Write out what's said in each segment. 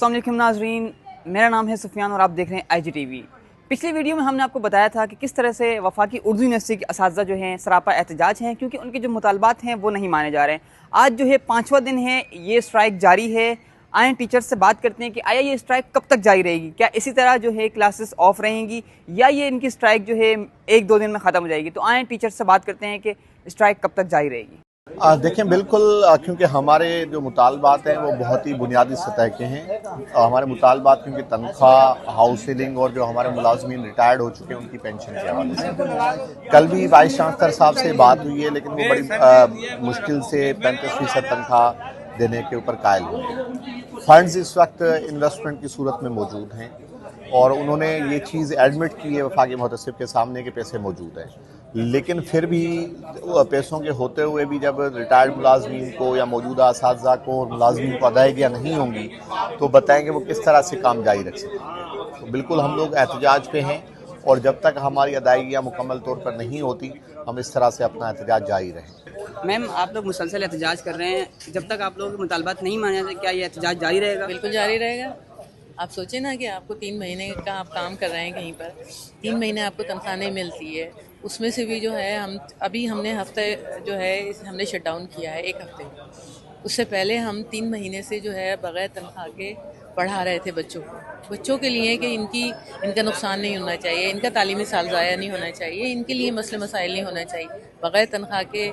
अस्सलाम वालेकुम नाजरीन, मेरा नाम है सुफियान और आप देख रहे हैं IGTV। पिछली वीडियो में हमने आपको बताया था कि किस तरह से वफाकी उर्दू यूनिवर्सिटी के असातिज़ा जो हैं सरापा एहतजाज हैं क्योंकि उनके जो मुतालबात हैं वो नहीं माने जा रहे हैं। आज जो है 5वां दिन है, ये स्ट्राइक जारी है। आए टीचर्स से बात करते हैं कि आया ये स्ट्राइक कब तक जारी रहेगी, क्या इसी तरह जो है क्लासेस ऑफ रहेंगी या ये इनकी स्ट्राइक जो है 1-2 दिन में ख़त्म हो जाएगी। तो आए टीचर्स से बात करते हैं कि स्ट्राइक कब तक जारी रहेगी। देखें, बिल्कुल, क्योंकि हमारे जो मुतालबात हैं वो बहुत ही बुनियादी सतह के हैं। हमारे मुतालबात क्योंकि तनख्वाह, हाउसिंग और जो हमारे मुलाजमीन रिटायर्ड हो चुके हैं उनकी पेंशन के हवाले से कल भी वाइस चांसलर साहब से बात हुई है, लेकिन वो बड़ी मुश्किल से 35% तनख्वाह देने के ऊपर कायल हुए। फंड्स इस वक्त इन्वेस्टमेंट की सूरत में मौजूद हैं और उन्होंने ये चीज़ एडमिट की है वफाकी मुहतसिब के सामने के पैसे मौजूद हैं, लेकिन फिर भी पैसों के होते हुए भी जब रिटायर्ड मुलाजमीन को या मौजूदा असातिज़ा को और मुलाजमीन को अदायगियाँ नहीं होंगी तो बताएंगे वो किस तरह से काम जारी रख सकें। तो बिल्कुल हम लोग एहतजाज पे हैं और जब तक हमारी अदायगियाँ मुकम्मल तौर पर नहीं होती हम इस तरह से अपना एहतजाज जारी रहें। मैम, आप लोग मुसलसल एहतजाज कर रहे हैं, जब तक आप लोगों के मुतालबात नहीं माने जाते क्या ये एहतजाज जारी रहेगा? बिल्कुल जारी रहेगा। आप सोचें ना कि आपको 3 महीने का आप काम कर रहे हैं कहीं पर, 3 महीने आपको तनख्वाह नहीं मिलती है, उसमें से भी जो है हमने हफ्ते जो है हमने शट डाउन किया है 1 हफ्ते। उससे पहले हम 3 महीने से जो है बग़ैर तनख्वाह के पढ़ा रहे थे बच्चों के लिए कि इनका नुकसान नहीं होना चाहिए, इनका तालीमी साल ज़ाया नहीं होना चाहिए, इनके लिए मसले मसाइल नहीं होना चाहिए। बग़ैर तनख्वाह के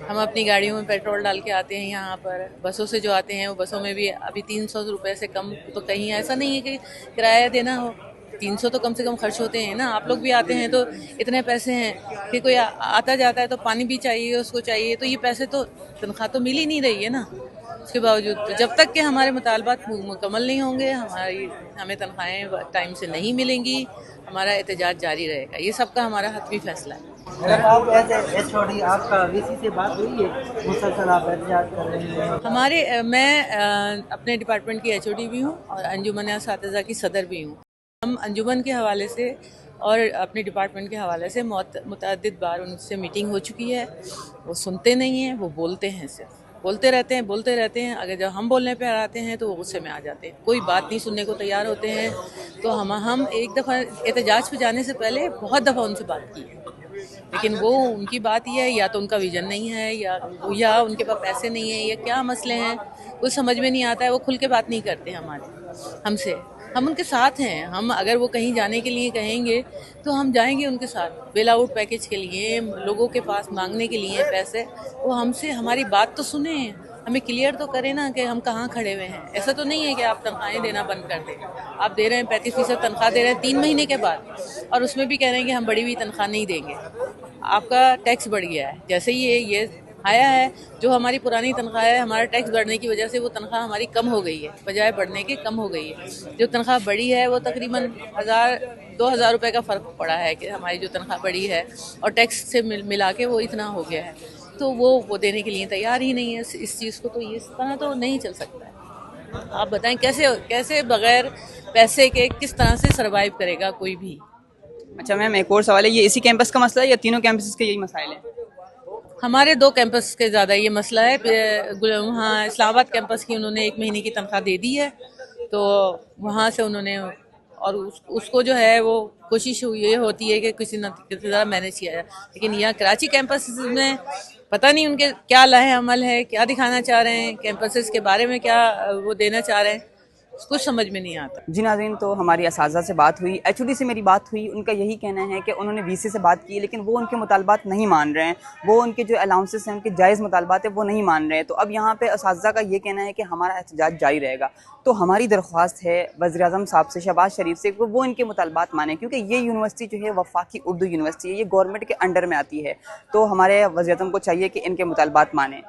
हम अपनी गाड़ियों में पेट्रोल डाल के आते हैं, यहाँ पर बसों से जो आते हैं वो बसों में भी अभी 300 रुपये से कम तो कहीं ऐसा नहीं है कि किराया देना हो। 300 तो कम से कम खर्च होते हैं ना। आप लोग भी आते हैं तो इतने पैसे हैं कि कोई आता जाता है तो पानी भी चाहिए, उसको चाहिए, तो ये पैसे तो तनख्वाह तो मिल ही नहीं रही है ना। उसके बावजूद तो जब तक कि हमारे मुतालबात मुकम्मल नहीं होंगे, हमें तनख्वाहें टाइम से नहीं मिलेंगी, हमारा एहतजाज जारी रहेगा। ये सबका हमारा हतमी फैसला है। अगर आप HOD आपका VC से बात हुई है, मुसलसल आप एहतजाज कर रहे हैं? मैं अपने डिपार्टमेंट की HOD भी हूँ और अंजुमन असातिज़ा की सदर भी हूँ। हम अंजुमन के हवाले से और अपने डिपार्टमेंट के हवाले से मुतअद्दिद बार उनसे मीटिंग हो चुकी है। वो सुनते नहीं हैं, वो बोलते हैं, सिर्फ बोलते रहते हैं। अगर जब हम बोलने पे आते हैं तो वो गुस्से में आ जाते हैं, कोई बात नहीं सुनने को तैयार होते हैं। तो हम एक दफ़ा एहतजाज पे जाने से पहले बहुत दफ़ा उनसे बात की है, लेकिन वो उनकी बात ये है या तो उनका विजन नहीं है या उनके पास पैसे नहीं है या क्या मसले हैं, कुछ समझ में नहीं आता है। वो खुल के बात नहीं करते हमसे। हम उनके साथ हैं। हम अगर वो कहीं जाने के लिए कहेंगे तो हम जाएंगे उनके साथ। बेल आउट पैकेज के लिए लोगों के पास मांगने के लिए पैसे, वो हमसे हमारी बात तो सुने, हमें क्लियर तो करें ना कि हम कहाँ खड़े हुए हैं। ऐसा तो नहीं है कि आप तनख्वाहें देना बंद कर दें। आप दे रहे हैं 35% तनख्वाह दे रहे हैं 3 महीने के बाद, और उसमें भी कह रहे हैं कि हम बढ़ी हुई तनख्वाह नहीं देंगे। आपका टैक्स बढ़ गया है, जैसे ही ये आया है, जो हमारी पुरानी तनख्वाह है, हमारा टैक्स बढ़ने की वजह से वो तनख्वाह हमारी कम हो गई है, बजाय बढ़ने के कम हो गई है। जो तनख्वाह बढ़ी है वो तकरीबन 1000-2000 रुपये का फ़र्क पड़ा है कि हमारी जो तनख्वाह बढ़ी है और टैक्स से मिला के वो इतना हो गया है। तो वो देने के लिए तैयार ही नहीं है इस चीज़ को। तो ये इस तरह तो नहीं चल सकता है। आप बताएं कैसे बग़ैर पैसे के किस तरह से सर्वाइव करेगा कोई भी। अच्छा मैम, एक और सवाल है, ये इसी कैंपस का मसला है या तीनों कैंपस के यही मसाइल हैं? हमारे 2 कैंपस के ज़्यादा ये मसला है। वहाँ इस्लामाबाद कैंपस की उन्होंने 1 महीने की तनख्वाह दे दी है, तो वहाँ से उन्होंने और उसको जो है वो कोशिश ये होती है कि किसी न किसी तरह मैनेज किया जाए। लेकिन यहाँ कराची कैंपस में पता नहीं उनके क्या लाहे अमल है, क्या दिखाना चाह रहे हैं, कैंपसेस के बारे में क्या वो देना चाह रहे हैं, कुछ समझ में नहीं आता। जी नाज़रीन, तो हमारी असातिज़ा से बात हुई, HOD से मेरी बात हुई। उनका यही कहना है कि उन्होंने VC से बात की लेकिन वो उनके मुतालबात नहीं मान रहे हैं, वो उनके जो अलाउंसेस हैं, उनके जायज़ मुतालबात है वो नहीं मान रहे हैं। तो अब यहाँ पे असातिज़ा का ये कहना है कि हमारा एहतजाज जारी रहेगा। तो हमारी दरख्वास्त है वज़ीर-ए-आज़म साहब से, शहबाज शरीफ से, वो इनके मुतालबात माने, क्योंकि ये यूनिवर्सिटी जो है वफाकी उर्दू यूनिवर्सिटी है, ये गवर्नमेंट के अंडर में आती है। तो हमारे वज़ीर-ए-आज़म को चाहिए कि इनके मुतालबात माने।